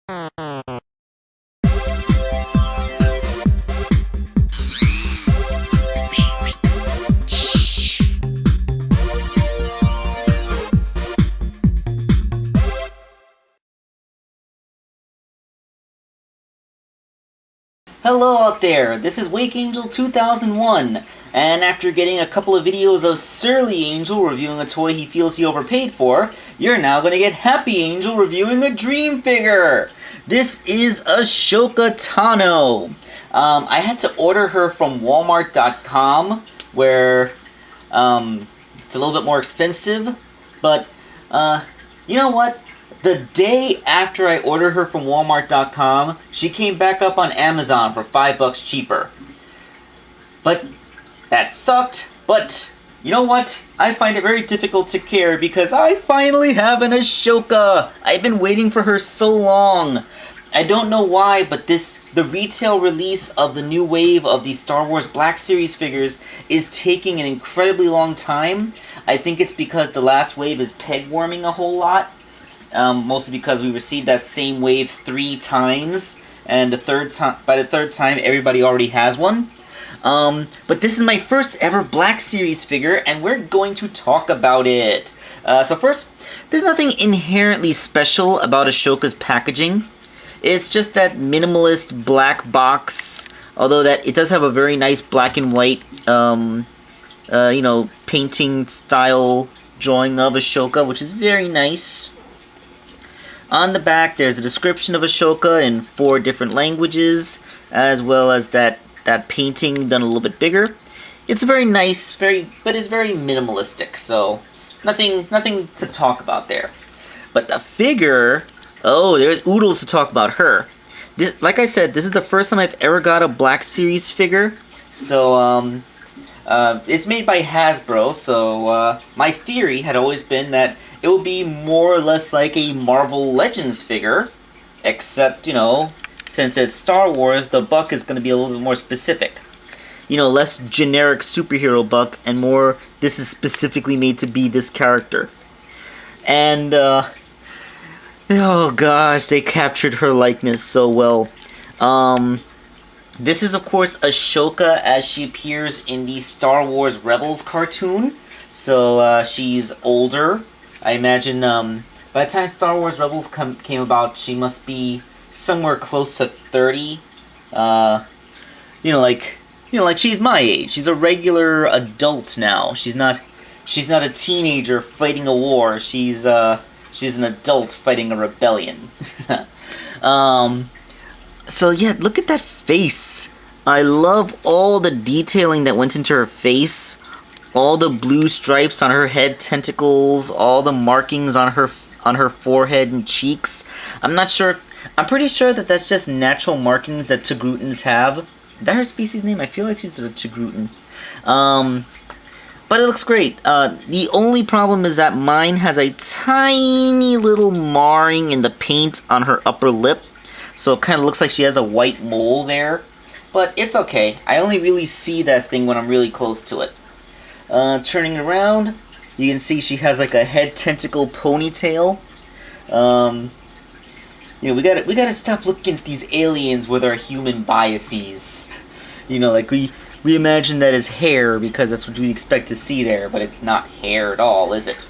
Hello out there, this is Wakeangel2K1, and after getting a couple of videos of Surly Angel reviewing a toy he feels he overpaid for, you're now going to get Happy Angel reviewing a dream figure! This is Ahsoka Tano. I had to order her from Walmart.com, where it's a little bit more expensive, but you know what? The day after I ordered her from Walmart.com, she came back up on Amazon for $5 cheaper. But that sucked, but you know what? I find it very difficult to care because I finally have an Ahsoka! I've been waiting for her so long. I don't know why, but the retail release of the new wave of the Star Wars Black Series figures is taking an incredibly long time. I think it's because the last wave is peg-warming a whole lot. Mostly because we received that same wave 3 times, and by the third time, everybody already has one. But this is my first ever Black Series figure, and we're going to talk about it. So first, there's nothing inherently special about Ahsoka's packaging. It's just that minimalist black box, although that it does have a very nice black and white, you know, painting style drawing of Ahsoka, which is very nice. On the back, there's a description of Ahsoka in 4 different languages, as well as that painting done a little bit bigger. It's very nice, but it's very minimalistic, so nothing to talk about there. But the figure, oh, there's oodles to talk about her. Like I said, this is the first time I've ever got a Black Series figure, so it's made by Hasbro. So my theory had always been that it will be more or less like a Marvel Legends figure, except, you know, since it's Star Wars, the buck is going to be a little bit more specific. You know, less generic superhero buck, and more, this is specifically made to be this character. And, oh gosh, they captured her likeness so well. This is, of course, Ahsoka as she appears in the Star Wars Rebels cartoon. So, she's older. I imagine by the time Star Wars Rebels came about, she must be somewhere close to 30. You know, like she's my age. She's a regular adult now. She's not a teenager fighting a war. She's an adult fighting a rebellion. So yeah, look at that face. I love all the detailing that went into her face. All the blue stripes on her head, tentacles, all the markings on her forehead and cheeks. I'm pretty sure that that's just natural markings that Tigrutans have. Is that her species name? I feel like she's a Tigrutan. But it looks great. The only problem is that mine has a tiny little marring in the paint on her upper lip. So it kind of looks like she has a white mole there. But it's okay. I only really see that thing when I'm really close to it. Turning around, you can see she has like a head tentacle ponytail. You know, we gotta stop looking at these aliens with our human biases. You know, like we imagine that as hair because that's what we expect to see there, but it's not hair at all, is it?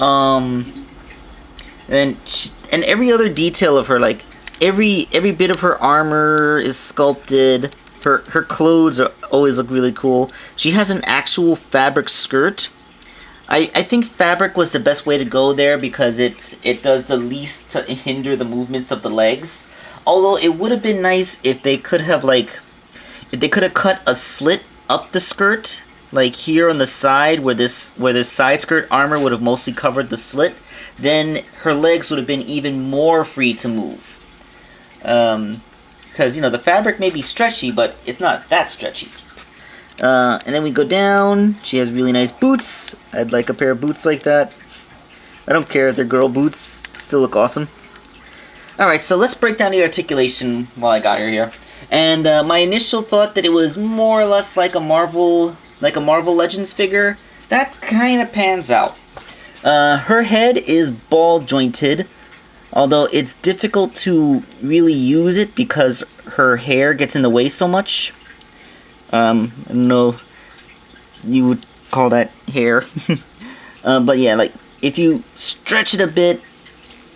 And every other detail of her, like every bit of her armor is sculpted. Her clothes always look really cool. She has an actual fabric skirt. I think fabric was the best way to go there because it does the least to hinder the movements of the legs. Although it would have been nice if they could have cut a slit up the skirt, like here on the side where the side skirt armor would have mostly covered the slit. Then her legs would have been even more free to move. Because, you know, the fabric may be stretchy, but it's not that stretchy. And then we go down. She has really nice boots. I'd like a pair of boots like that. I don't care if they're girl boots. Still look awesome. Alright, so let's break down the articulation while I got her here. And my initial thought that it was more or less like a Marvel Legends figure, that kind of pans out. Her head is ball jointed. Although it's difficult to really use it because her hair gets in the way so much. I don't know you would call that hair. But yeah, like, if you stretch it a bit,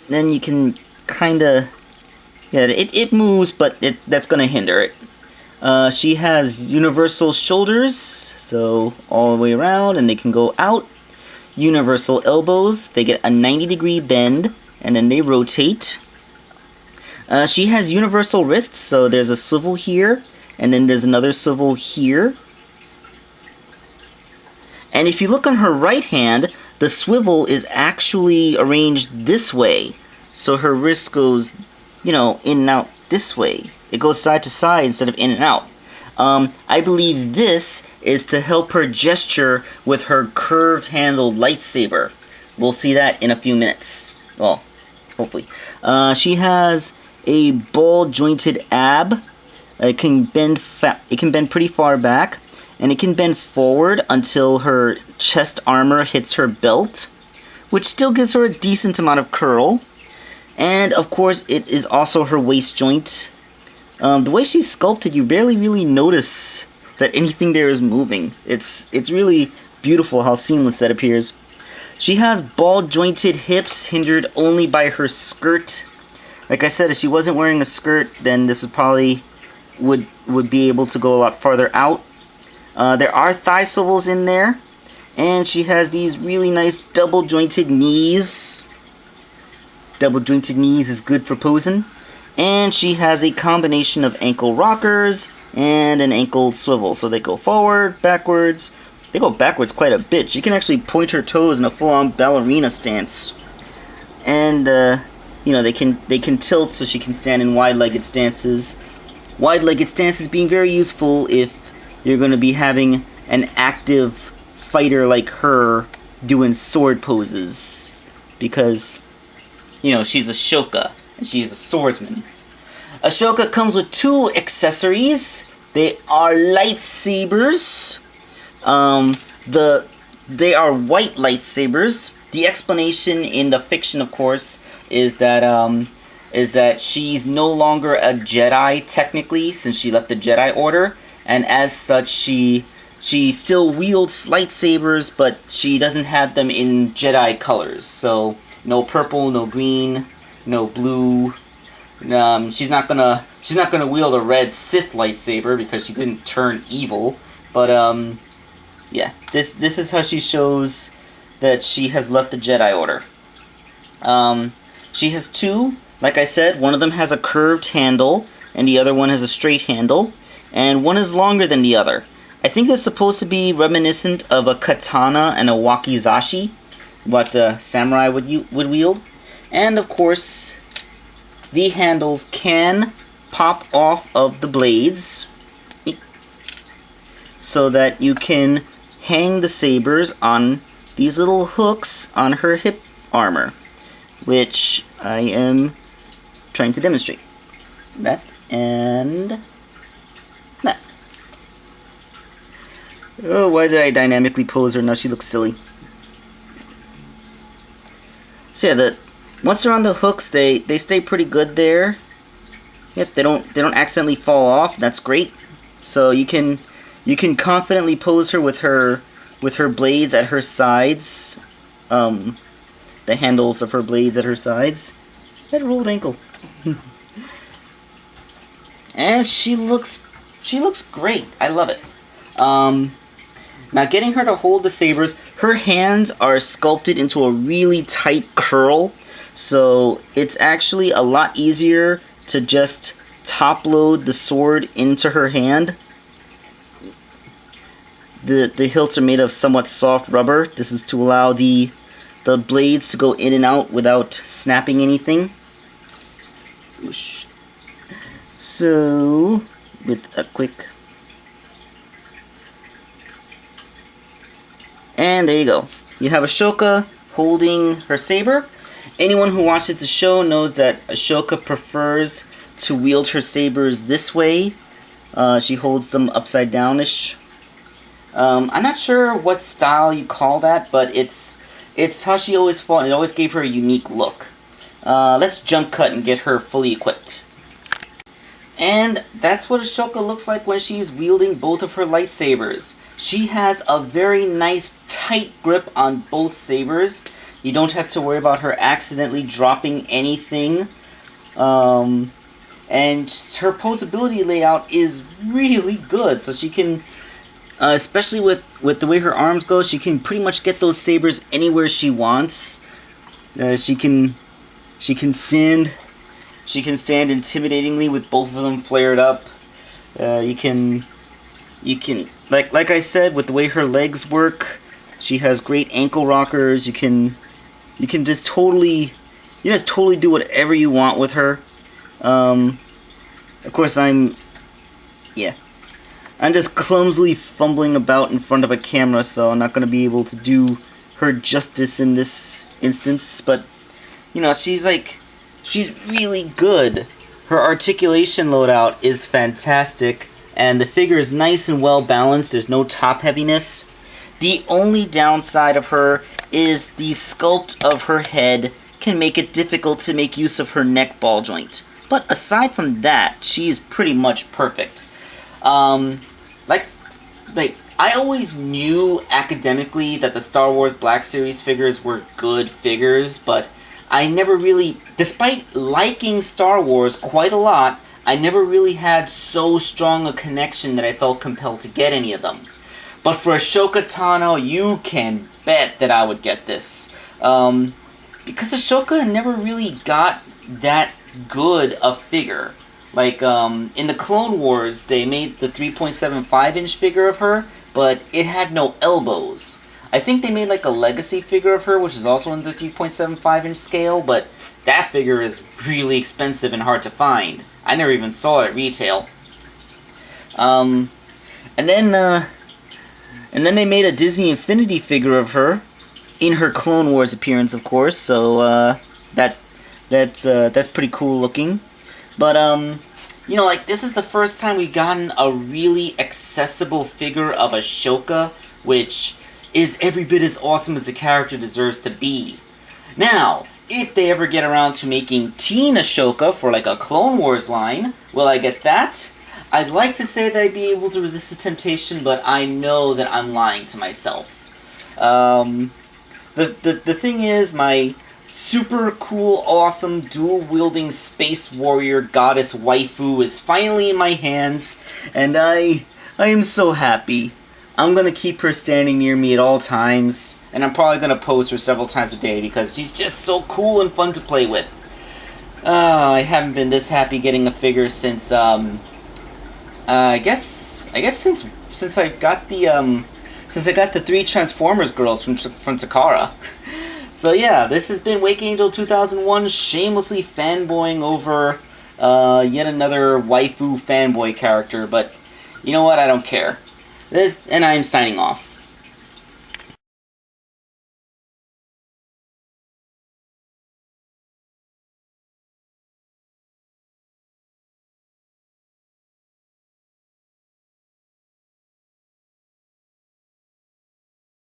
then you can kinda... Yeah, it moves, but that's gonna hinder it. She has universal shoulders, so all the way around, and they can go out. Universal elbows, they get a 90-degree bend, and then they rotate. She has universal wrists, so there's a swivel here, and then there's another swivel here. And if you look on her right hand, the swivel is actually arranged this way. So her wrist goes, you know, in and out this way. It goes side to side instead of in and out. I believe this is to help her gesture with her curved-handled lightsaber. We'll see that in a few minutes. Well, hopefully. She has a ball-jointed ab. It can bend pretty far back, and it can bend forward until her chest armor hits her belt, which still gives her a decent amount of curl. And of course, it is also her waist joint. The way she's sculpted, you barely really notice that anything there is moving. It's really beautiful how seamless that appears. She has ball-jointed hips, hindered only by her skirt. Like I said, if she wasn't wearing a skirt, then this would probably would be able to go a lot farther out. There are thigh swivels in there, and she has these really nice double-jointed knees. Double-jointed knees is good for posing. And she has a combination of ankle rockers and an ankle swivel. So they go forward, backwards. They go backwards quite a bit. She can actually point her toes in a full-on ballerina stance. And, you know, they can tilt so she can stand in wide-legged stances. Wide-legged stances being very useful if you're going to be having an active fighter like her doing sword poses. Because, you know, she's Ahsoka. And she's a swordsman. Ahsoka comes with 2 accessories. They are lightsabers. They are white lightsabers. The explanation in the fiction, of course, is that she's no longer a Jedi technically, since she left the Jedi Order, and as such she still wields lightsabers, but she doesn't have them in Jedi colors. So no purple, no green, no blue. She's not gonna wield a red Sith lightsaber because she didn't turn evil. But yeah, this is how she shows that she has left the Jedi Order. She has 2. Like I said, one of them has a curved handle, and the other one has a straight handle, and one is longer than the other. I think that's supposed to be reminiscent of a katana and a wakizashi, what samurai would wield. And of course, the handles can pop off of the blades so that you can hang the sabers on these little hooks on her hip armor, which I am trying to demonstrate. That and that. Oh, why did I dynamically pose her? Now she looks silly. So yeah, once they're on the hooks, they stay pretty good there. Yep, they don't accidentally fall off. That's great. So you can confidently pose her with her blades at her sides. The handles of her blades at her sides. That rolled ankle. And she looks great. I love it. Now getting her to hold the sabers, her hands are sculpted into a really tight curl, so it's actually a lot easier to just top load the sword into her hand. The hilts are made of somewhat soft rubber. This is to allow the blades to go in and out without snapping anything. Whoosh. So, with a quick... And there you go. You have Ahsoka holding her saber. Anyone who watches the show knows that Ahsoka prefers to wield her sabers this way. She holds them upside down-ish. I'm not sure what style you call that, but it's how she always fought, and it always gave her a unique look. let's jump cut and get her fully equipped. And that's what Ahsoka looks like when she's wielding both of her lightsabers. She has a very nice tight grip on both sabers. You don't have to worry about her accidentally dropping anything. And her posability layout is really good. So she can, especially with the way her arms go, she can pretty much get those sabers anywhere she wants. She can stand intimidatingly with both of them flared up. You can like I said, with the way her legs work, she has great ankle rockers. You can just totally do whatever you want with her. Of course, I'm just clumsily fumbling about in front of a camera, so I'm not going to be able to do her justice in this instance. But you know, she's really good. Her articulation loadout is fantastic, and the figure is nice and well balanced. There's no top heaviness. The only downside of her is the sculpt of her head can make it difficult to make use of her neck ball joint. But aside from that, she's pretty much perfect. I always knew academically that the Star Wars Black Series figures were good figures, but I never really, despite liking Star Wars quite a lot, I never really had so strong a connection that I felt compelled to get any of them. But for Ahsoka Tano, you can bet that I would get this. Because Ahsoka never really got that good a figure. Like, in the Clone Wars, they made the 3.75-inch figure of her, but it had no elbows. I think they made like a legacy figure of her, which is also in the 3.75-inch scale, but that figure is really expensive and hard to find. I never even saw it at retail. And then they made a Disney Infinity figure of her, in her Clone Wars appearance, of course. So that's pretty cool looking. But you know, like, this is the first time we've gotten a really accessible figure of Ahsoka, which is every bit as awesome as the character deserves to be. Now, if they ever get around to making teen Ahsoka for like a Clone Wars line, will I get that? I'd like to say that I'd be able to resist the temptation, but I know that I'm lying to myself. The thing is, my super cool, awesome, dual-wielding space warrior goddess waifu is finally in my hands, and I am so happy. I'm gonna keep her standing near me at all times, and I'm probably gonna pose her several times a day because she's just so cool and fun to play with. I haven't been this happy getting a figure since I guess since I got the 3 Transformers girls from Takara. So yeah, this has been Wakeangel2K1 shamelessly fanboying over yet another waifu fanboy character, but you know what? I don't care. And I'm signing off.